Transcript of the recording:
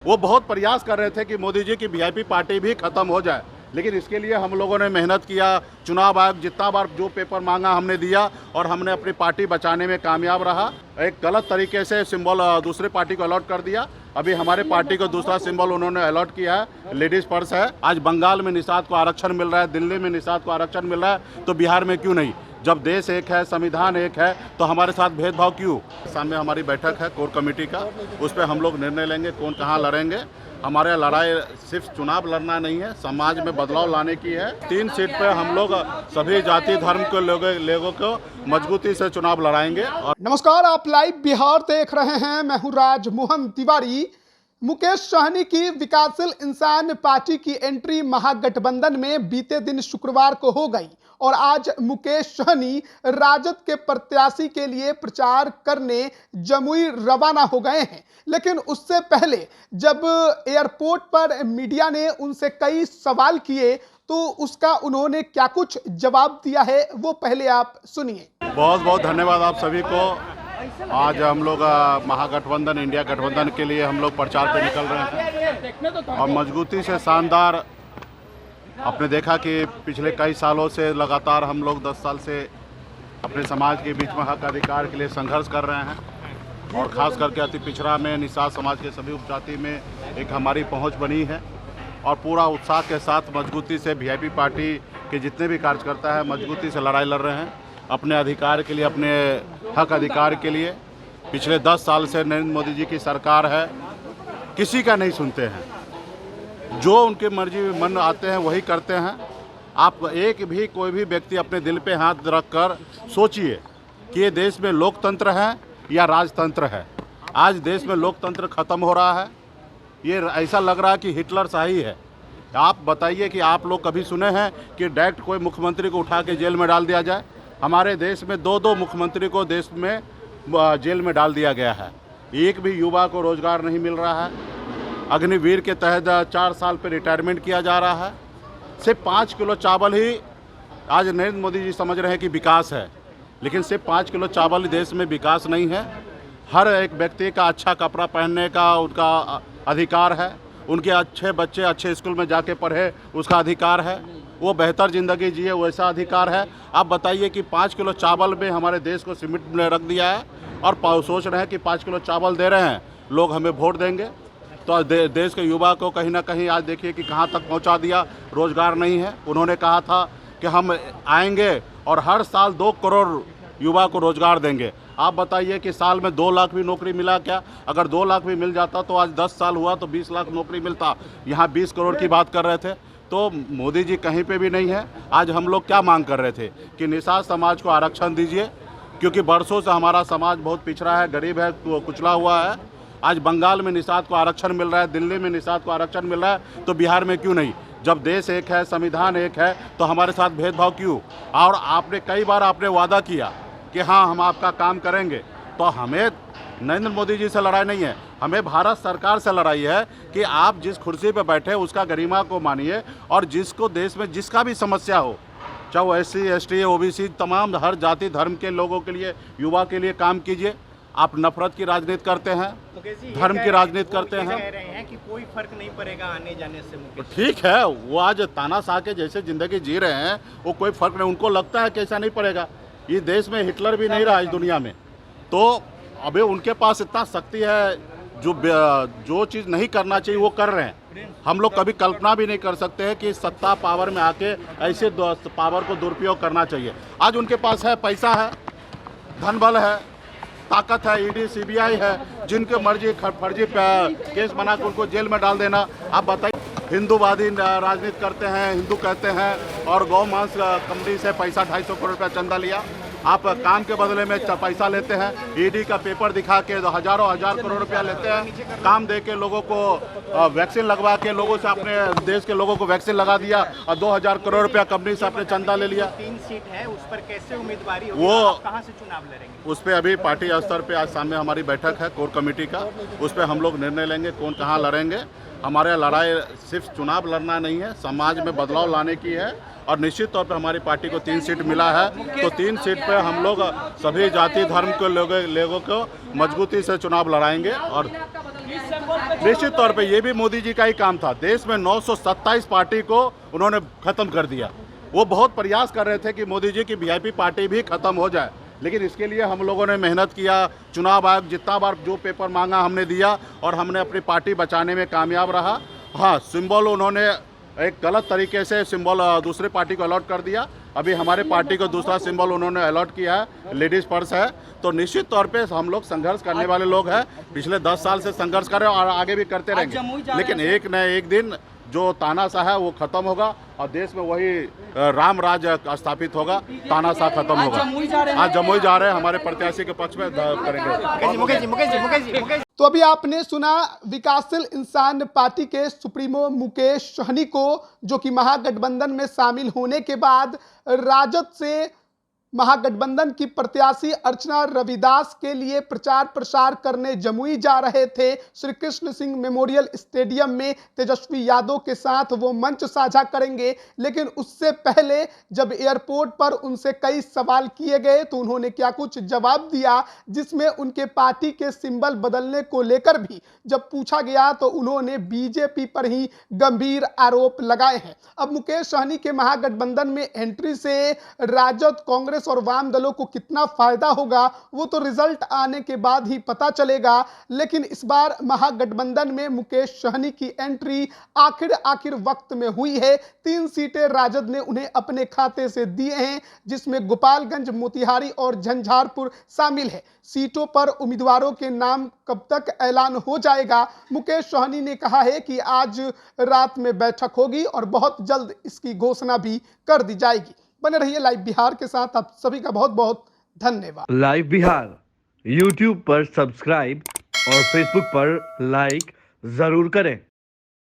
वो बहुत प्रयास कर रहे थे कि मोदी जी की वीआईपी पार्टी भी खत्म हो जाए, लेकिन इसके लिए हम लोगों ने मेहनत किया। चुनाव आयोग जितना बार जो पेपर मांगा हमने दिया और हमने अपनी पार्टी बचाने में कामयाब रहा। एक गलत तरीके से सिंबल दूसरे पार्टी को अलॉट कर दिया। अभी हमारे पार्टी को दूसरा सिंबल उन्होंने अलॉट किया है, लेडीज पर्स है। आज बंगाल में निषाद को आरक्षण मिल रहा है, दिल्ली में निषाद को आरक्षण मिल रहा है, तो बिहार में क्यों नहीं? जब देश एक है, संविधान एक है, तो हमारे साथ भेदभाव क्यों? सामने हमारी बैठक है कोर कमेटी का, उस पर हम लोग निर्णय लेंगे कौन कहाँ लड़ेंगे। हमारे लड़ाई सिर्फ चुनाव लड़ना नहीं है, समाज में बदलाव लाने की है। 3 सीट पे हम लोग सभी जाति धर्म के लोगों को मजबूती से चुनाव लड़ाएंगे। नमस्कार, आप लाइव बिहार देख रहे हैं। मैं हूं राजमोहन तिवारी। मुकेश सहनी की विकासशील इंसान पार्टी की एंट्री महागठबंधन में बीते दिन शुक्रवार को हो गई और आज मुकेश सहनी राजद के प्रत्याशी के लिए प्रचार करने जमुई रवाना हो गए हैं। लेकिन उससे पहले जब एयरपोर्ट पर मीडिया ने उनसे कई सवाल किए तो उसका उन्होंने क्या कुछ जवाब दिया है वो पहले आप सुनिए। बहुत बहुत धन्यवाद आप सभी को। आज हम लोग महागठबंधन इंडिया गठबंधन के लिए हम लोग प्रचार पे निकल रहे हैं और मजबूती से शानदार। आपने देखा कि पिछले कई सालों से लगातार हम लोग 10 साल से अपने समाज के बीच में हक अधिकार के लिए संघर्ष कर रहे हैं और ख़ास करके अति पिछड़ा में निषाद समाज के सभी उपजाति में एक हमारी पहुंच बनी है और पूरा उत्साह के साथ मजबूती से वीआईपी पार्टी के जितने भी कार्यकर्ता हैं मजबूती से लड़ाई लड़ रहे हैं अपने अधिकार के लिए, अपने हक अधिकार के लिए। पिछले 10 साल से नरेंद्र मोदी जी की सरकार है, किसी का नहीं सुनते हैं, जो उनके मर्जी में मन आते हैं वही करते हैं। आप एक भी कोई भी व्यक्ति अपने दिल पे हाथ रख कर सोचिए कि ये देश में लोकतंत्र है या राजतंत्र है। आज देश में लोकतंत्र ख़त्म हो रहा है, ये ऐसा लग रहा है कि हिटलर शाही है। आप बताइए कि आप लोग कभी सुने हैं कि डायरेक्ट कोई मुख्यमंत्री को उठा के जेल में डाल दिया जाए? हमारे देश में 2-2 मुख्यमंत्री को देश में जेल में डाल दिया गया है। एक भी युवा को रोजगार नहीं मिल रहा है। अग्निवीर के तहत 4 साल पर रिटायरमेंट किया जा रहा है। सिर्फ 5 किलो चावल ही आज नरेंद्र मोदी जी समझ रहे हैं कि विकास है, लेकिन सिर्फ 5 किलो चावल ही देश में विकास नहीं है। हर एक व्यक्ति का अच्छा कपड़ा पहनने का उनका अधिकार है, उनके अच्छे बच्चे अच्छे स्कूल में जाके पढ़े उसका अधिकार है, वो बेहतर ज़िंदगी जिए वैसा अधिकार है। आप बताइए कि 5 किलो चावल में हमारे देश को सीमित में रख दिया है और सोच रहे हैं कि 5 किलो चावल दे रहे हैं, लोग हमें वोट देंगे। तो देश के युवा को कहीं ना कहीं आज देखिए कि कहाँ तक पहुँचा दिया। रोज़गार नहीं है। उन्होंने कहा था कि हम आएंगे और हर साल 2 करोड़ युवा को रोज़गार देंगे। आप बताइए कि साल में 2 लाख भी नौकरी मिला क्या? अगर 2 लाख भी मिल जाता तो आज 10 साल हुआ तो 20 लाख नौकरी मिलता। यहाँ 20 करोड़ की बात कर रहे थे। तो मोदी जी कहीं पे भी नहीं है। आज हम लोग क्या मांग कर रहे थे कि निषाद समाज को आरक्षण दीजिए, क्योंकि बरसों से हमारा समाज बहुत पिछड़ा है, गरीब है, कुचला हुआ है। आज बंगाल में निषाद को आरक्षण मिल रहा है, दिल्ली में निषाद को आरक्षण मिल रहा है, तो बिहार में क्यों नहीं? जब देश एक है, संविधान एक है, तो हमारे साथ भेदभाव क्यों? और आपने कई बार आपने वादा किया कि हाँ हम आपका काम करेंगे। तो हमें नरेंद्र मोदी जी से लड़ाई नहीं है, हमें भारत सरकार से लड़ाई है कि आप जिस कुर्सी पर बैठे उसका गरिमा को मानिए और जिसको देश में जिसका भी समस्या हो, चाहे वो SC ST OBC तमाम हर जाति धर्म के लोगों के लिए, युवा के लिए काम कीजिए। आप नफरत की राजनीति करते हैं, धर्म की राजनीति करते हैं। कह रहे हैं कि कोई फर्क नहीं पड़ेगा आने जाने से। मुकेश ठीक है, वो आज तानाशाह के जैसे ज़िंदगी जी रहे हैं, वो कोई फर्क नहीं, उनको लगता है कि ऐसा नहीं पड़ेगा। ये देश में हिटलर भी नहीं रहा इस दुनिया में, तो अभी उनके पास इतना शक्ति है, जो चीज़ नहीं करना चाहिए वो कर रहे हैं। हम लोग कभी कल्पना भी नहीं कर सकते हैं कि सत्ता पावर में आके ऐसे पावर को दुरुपयोग करना चाहिए। आज उनके पास है, पैसा है, धन बल है, ताकत है, ED CBI है, जिनके मर्जी फर्जी केस बना के उनको जेल में डाल देना। आप बताइए, हिंदूवादी राजनीति करते हैं, हिंदू कहते हैं और गौ मांस कंपनी से पैसा 250 करोड़ रुपया चंदा लिया। आप काम के बदले में पैसा लेते हैं, ED का पेपर दिखा के हज़ारों हजार करोड़ रुपया लेते हैं। काम दे के लोगों को वैक्सीन लगवा के लोगों से, अपने देश के लोगों को वैक्सीन लगा दिया और 2000 करोड़ रुपया कंपनी से अपने चंदा ले लिया। 3 सीट है, उस पर कैसे उम्मीदवारी होगी? वो आप कहां से चुनाव लड़ेंगे? उस पर अभी पार्टी स्तर पे आज सामने हमारी बैठक है कोर कमेटी का, उस पर हम लोग निर्णय लेंगे कौन कहाँ लड़ेंगे। हमारे लड़ाई सिर्फ चुनाव लड़ना नहीं है, समाज में बदलाव लाने की है और निश्चित तौर पे हमारी पार्टी को 3 सीट मिला है, तो 3 सीट पे हम लोग सभी जाति धर्म के लोगों को मजबूती से चुनाव लड़ाएंगे। और निश्चित तौर पे ये भी मोदी जी का ही काम था। देश में 927 पार्टी को उन्होंने खत्म कर दिया। वो बहुत प्रयास कर रहे थे कि मोदी जी की वीआईपी पार्टी भी खत्म हो जाए, लेकिन इसके लिए हम लोगों ने मेहनत किया। चुनाव आयोग जितना बार जो पेपर मांगा हमने दिया और हमने अपनी पार्टी बचाने में कामयाब रहा। हाँ, सिंबल उन्होंने एक गलत तरीके से सिंबल दूसरे पार्टी को अलॉट कर दिया। अभी हमारे पार्टी को दूसरा सिंबल उन्होंने अलॉट किया है, लेडीज पर्स है। तो निश्चित तौर पे हम लोग संघर्ष करने वाले लोग हैं। पिछले 10 साल से संघर्ष कर रहे हैं और आगे भी करते रहेंगे, लेकिन एक न एक दिन जो तानाशाह है वो खत्म होगा और देश में वही राम राज स्थापित होगा, तानाशाह खत्म होगा। आज जमुई जा रहे हैं, हमारे प्रत्याशी के पक्ष में करेंगे। तो अभी आपने सुना विकासशील इंसान पार्टी के सुप्रीमो मुकेश सहनी को, जो कि महागठबंधन में शामिल होने के बाद राजद से महागठबंधन की प्रत्याशी अर्चना रविदास के लिए प्रचार प्रसार करने जमुई जा रहे थे। श्री कृष्ण सिंह मेमोरियल स्टेडियम में तेजस्वी यादव के साथ वो मंच साझा करेंगे, लेकिन उससे पहले जब एयरपोर्ट पर उनसे कई सवाल किए गए तो उन्होंने क्या कुछ जवाब दिया, जिसमें उनके पार्टी के सिंबल बदलने को लेकर भी जब पूछा गया तो उन्होंने बीजेपी पर ही गंभीर आरोप लगाए हैं। अब मुकेश सहनी के महागठबंधन में एंट्री से राजद, कांग्रेस और वाम दलों को कितना फायदा होगा वो तो रिजल्ट आने के बाद ही पता चलेगा। लेकिन इस बार महागठबंधन में मुकेश सहनी की एंट्री आखिर वक्त में हुई है। 3 सीटें राजद ने उन्हें अपने खाते से दिए हैं, जिसमें गोपालगंज, मोतिहारी और झंझारपुर शामिल है। सीटों पर उम्मीदवारों के नाम कब तक ऐलान हो जाएगा, मुकेश सहनी ने कहा है कि आज रात में बैठक होगी और बहुत जल्द इसकी घोषणा भी कर दी जाएगी। बने रहिए लाइव बिहार के साथ। आप सभी का बहुत बहुत धन्यवाद। लाइव बिहार यूट्यूब पर सब्सक्राइब और फेसबुक पर लाइक जरूर करें।